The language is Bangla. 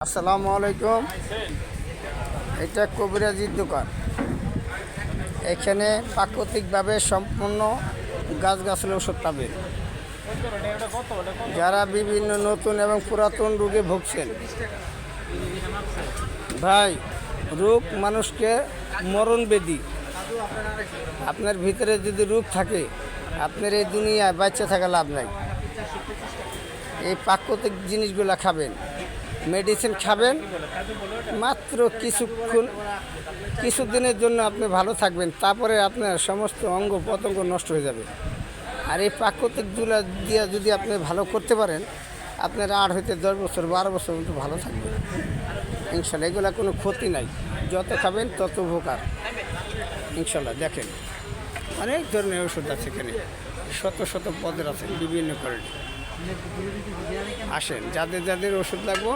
আসসালামু আলাইকুম। এটা কবিরাজির দোকান। এখানে প্রাকৃতিকভাবে সম্পূর্ণ গাছগাছালি ওষুধ পাবেন। যারা বিভিন্ন নতুন এবং পুরাতন রোগে ভুগছেন, ভাই, রোগ মানুষকে মরণ ব্যাধি। আপনার ভিতরে যদি রোগ থাকে, আপনার এই দুনিয়ায় বাচ্চা থাকা লাভ নাই। এই প্রাকৃতিক জিনিসগুলো খাবেন, মেডিসিন খাবেন, মাত্র কিছুদিনের জন্য আপনি ভালো থাকবেন, তারপরে আপনার সমস্ত অঙ্গ প্রত্যঙ্গ নষ্ট হয়ে যাবে। আর এই প্রাকৃতিক দুলা দিয়ে যদি আপনি ভালো করতে পারেন, আপনার 8 হইতে 10 বছর 12 বছর মতো ভালো থাকবেন ইনশাল্লাহ। এগুলো কোনো ক্ষতি নাই, যত খাবেন তত উপকার ইনশাল্লাহ। দেখেন, অনেক ধরনের ওষুধ আছে এখানে, শত শত পদের আছে, বিভিন্ন কোয়ালিটি। আসেন, যাদের যাদের ওষুধ লাগবে